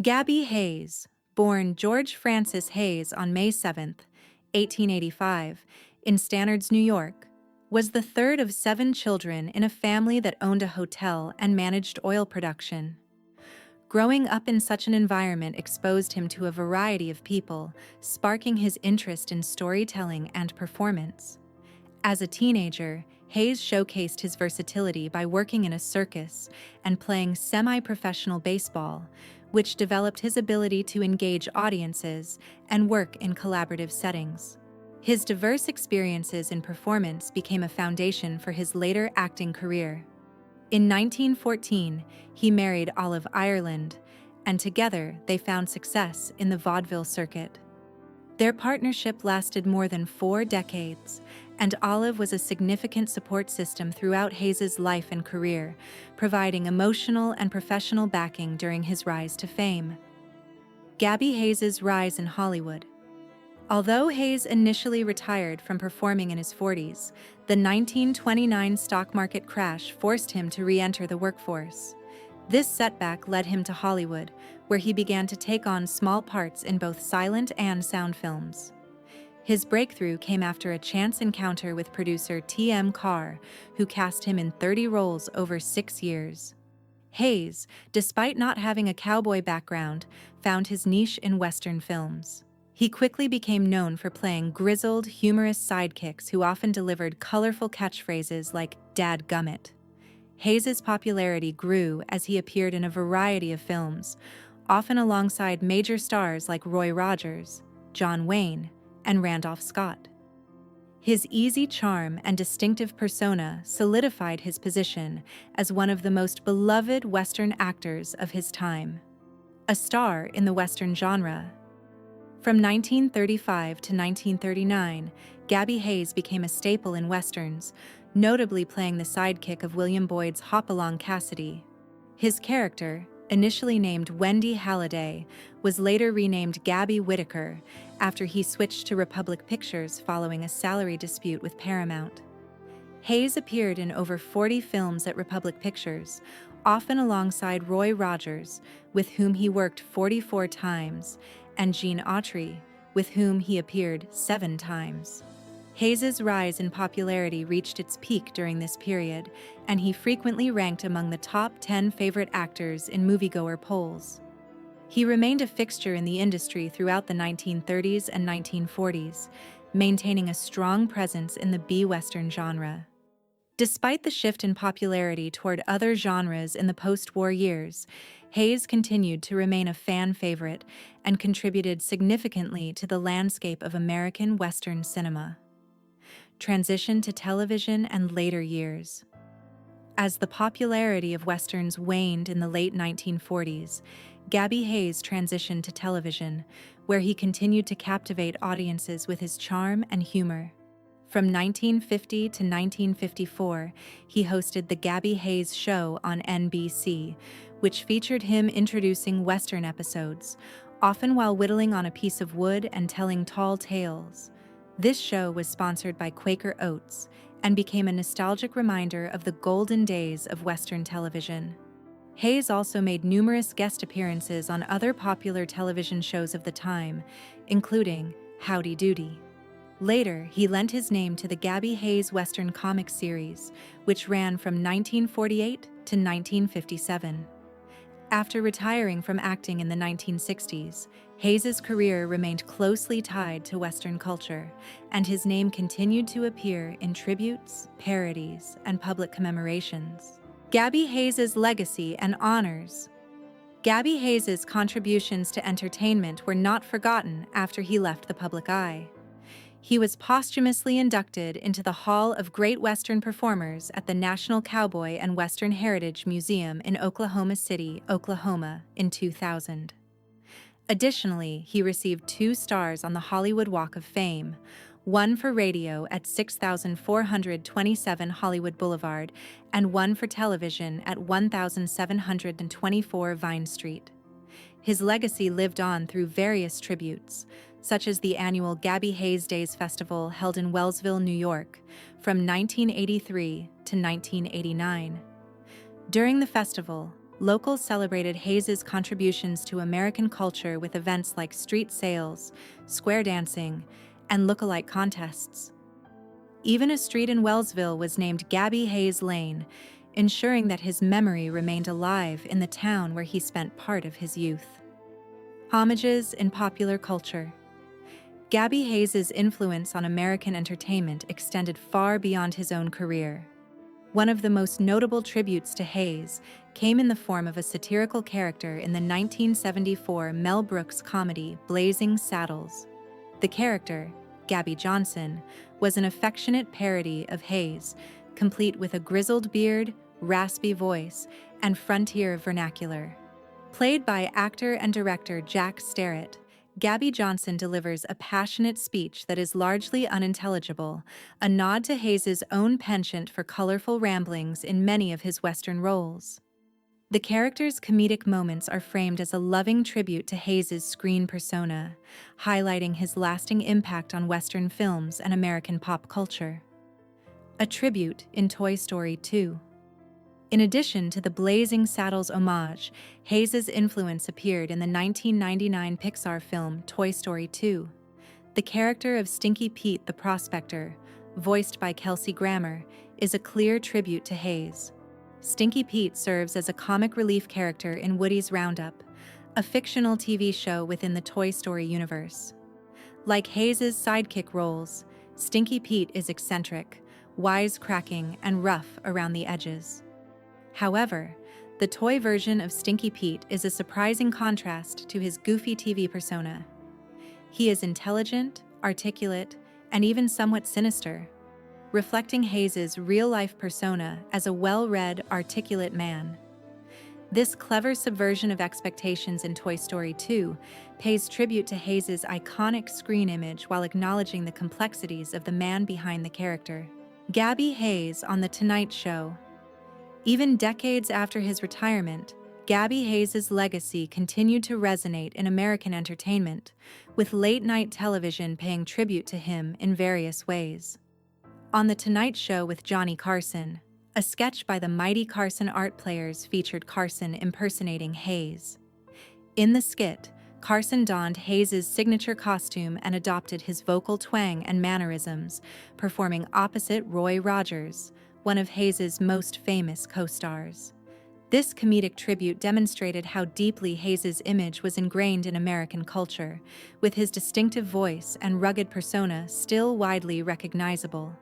Gabby Hayes, born George Francis Hayes on May 7, 1885, in Stannards, New York, was the third of 7 children in a family that owned a hotel and managed oil production. Growing up in such an environment exposed him to a variety of people, sparking his interest in storytelling and performance. As a teenager, Hayes showcased his versatility by working in a circus and playing semi-professional baseball, which developed his ability to engage audiences and work in collaborative settings. His diverse experiences in performance became a foundation for his later acting career. In 1914, he married Olive Ireland, and together they found success in the vaudeville circuit. Their partnership lasted more than 4 decades, and Olive was a significant support system throughout Hayes's life and career, providing emotional and professional backing during his rise to fame. Gabby Hayes's rise in Hollywood. Although Hayes initially retired from performing in his 40s, the 1929 stock market crash forced him to re-enter the workforce. This setback led him to Hollywood, where he began to take on small parts in both silent and sound films. His breakthrough came after a chance encounter with producer T.M. Carr, who cast him in 30 roles over 6 years. Hayes, despite not having a cowboy background, found his niche in Western films. He quickly became known for playing grizzled, humorous sidekicks who often delivered colorful catchphrases like "Dadgummit." Hayes's popularity grew as he appeared in a variety of films, often alongside major stars like Roy Rogers, John Wayne, and Randolph Scott. His easy charm and distinctive persona solidified his position as one of the most beloved Western actors of his time. A star in the Western genre. From 1935 to 1939, Gabby Hayes became a staple in Westerns, notably playing the sidekick of William Boyd's Hopalong Cassidy. His character, initially named Wendy Halliday, was later renamed Gabby Whitaker after he switched to Republic Pictures following a salary dispute with Paramount. Hayes appeared in over 40 films at Republic Pictures, often alongside Roy Rogers, with whom he worked 44 times, and Gene Autry, with whom he appeared 7 times. Hayes's rise in popularity reached its peak during this period, and he frequently ranked among the top 10 favorite actors in moviegoer polls. He remained a fixture in the industry throughout the 1930s and 1940s, maintaining a strong presence in the B-Western genre. Despite the shift in popularity toward other genres in the post-war years, Hayes continued to remain a fan favorite and contributed significantly to the landscape of American Western cinema. Transition to television and later years. As the popularity of Westerns waned in the late 1940s, Gabby Hayes transitioned to television, where he continued to captivate audiences with his charm and humor. From 1950 to 1954, he hosted The Gabby Hayes Show on NBC, which featured him introducing Western episodes, often while whittling on a piece of wood and telling tall tales. This show was sponsored by Quaker Oats and became a nostalgic reminder of the golden days of Western television. Hayes also made numerous guest appearances on other popular television shows of the time, including Howdy Doody. Later, he lent his name to the Gabby Hayes Western comic series, which ran from 1948 to 1957. After retiring from acting in the 1960s, Hayes's career remained closely tied to Western culture, and his name continued to appear in tributes, parodies, and public commemorations. Gabby Hayes's legacy and honors. Gabby Hayes's contributions to entertainment were not forgotten after he left the public eye. He was posthumously inducted into the Hall of Great Western Performers at the National Cowboy and Western Heritage Museum in Oklahoma City, Oklahoma, in 2000. Additionally, he received 2 stars on the Hollywood Walk of Fame, one for radio at 6427 Hollywood Boulevard and one for television at 1724 Vine Street. His legacy lived on through various tributes, such as the annual Gabby Hayes Days Festival held in Wellsville, New York, from 1983 to 1989. During the festival, locals celebrated Hayes's contributions to American culture with events like street sales, square dancing, and look-alike contests. Even a street in Wellsville was named Gabby Hayes Lane, ensuring that his memory remained alive in the town where he spent part of his youth. Homages in popular culture. Gabby Hayes's influence on American entertainment extended far beyond his own career. One of the most notable tributes to Hayes came in the form of a satirical character in the 1974 Mel Brooks comedy Blazing Saddles. The character, Gabby Johnson, was an affectionate parody of Hayes, complete with a grizzled beard, raspy voice, and frontier vernacular. Played by actor and director Jack Starrett, Gabby Johnson delivers a passionate speech that is largely unintelligible, a nod to Hayes's own penchant for colorful ramblings in many of his Western roles. The character's comedic moments are framed as a loving tribute to Hayes's screen persona, highlighting his lasting impact on Western films and American pop culture. A tribute in Toy Story 2. In addition to the Blazing Saddles homage, Hayes's influence appeared in the 1999 Pixar film Toy Story 2. The character of Stinky Pete the Prospector, voiced by Kelsey Grammer, is a clear tribute to Hayes. Stinky Pete serves as a comic relief character in Woody's Roundup, a fictional TV show within the Toy Story universe. Like Hayes's sidekick roles, Stinky Pete is eccentric, wisecracking, and rough around the edges. However, the toy version of Stinky Pete is a surprising contrast to his goofy TV persona. He is intelligent, articulate, and even somewhat sinister, reflecting Hayes's real-life persona as a well-read, articulate man. This clever subversion of expectations in Toy Story 2 pays tribute to Hayes's iconic screen image while acknowledging the complexities of the man behind the character. Gabby Hayes on The Tonight Show. Even decades after his retirement, Gabby Hayes's legacy continued to resonate in American entertainment, with late-night television paying tribute to him in various ways. On The Tonight Show with Johnny Carson, a sketch by the Mighty Carson Art Players featured Carson impersonating Hayes. In the skit, Carson donned Hayes's signature costume and adopted his vocal twang and mannerisms, performing opposite Roy Rogers, one of Hayes's most famous co-stars. This comedic tribute demonstrated how deeply Hayes's image was ingrained in American culture, with his distinctive voice and rugged persona still widely recognizable.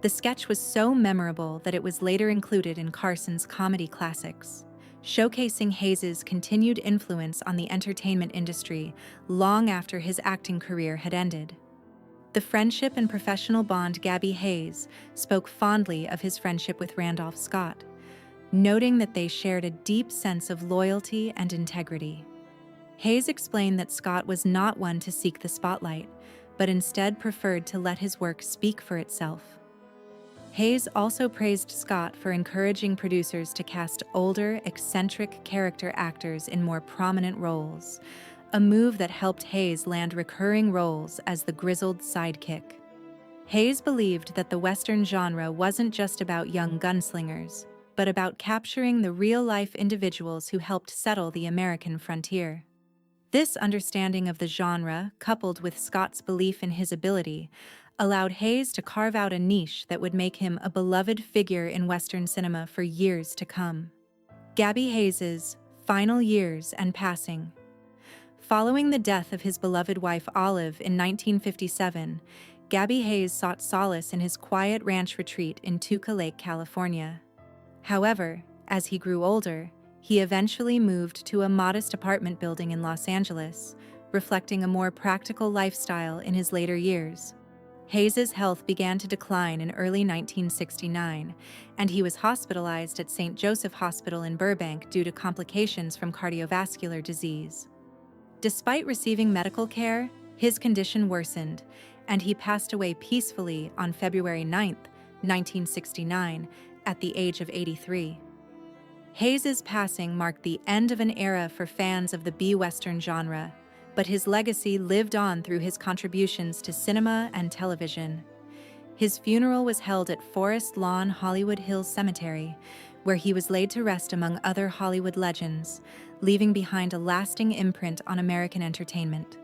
The sketch was so memorable that it was later included in Carson's comedy classics, showcasing Hayes's continued influence on the entertainment industry long after his acting career had ended. The friendship and professional bond. Gabby Hayes spoke fondly of his friendship with Randolph Scott, noting that they shared a deep sense of loyalty and integrity. Hayes explained that Scott was not one to seek the spotlight, but instead preferred to let his work speak for itself. Hayes also praised Scott for encouraging producers to cast older, eccentric character actors in more prominent roles, a move that helped Hayes land recurring roles as the grizzled sidekick. Hayes believed that the Western genre wasn't just about young gunslingers, but about capturing the real-life individuals who helped settle the American frontier. This understanding of the genre, coupled with Scott's belief in his ability, allowed Hayes to carve out a niche that would make him a beloved figure in Western cinema for years to come. Gabby Hayes's final years and passing. Following the death of his beloved wife Olive in 1957, Gabby Hayes sought solace in his quiet ranch retreat in Tuca Lake, California. However, as he grew older, he eventually moved to a modest apartment building in Los Angeles, reflecting a more practical lifestyle in his later years. Hayes's health began to decline in early 1969, and he was hospitalized at St. Joseph Hospital in Burbank due to complications from cardiovascular disease. Despite receiving medical care, his condition worsened, and he passed away peacefully on February 9, 1969, at the age of 83. Hayes's passing marked the end of an era for fans of the B-Western genre, but his legacy lived on through his contributions to cinema and television. His funeral was held at Forest Lawn Hollywood Hills Cemetery, where he was laid to rest among other Hollywood legends, leaving behind a lasting imprint on American entertainment.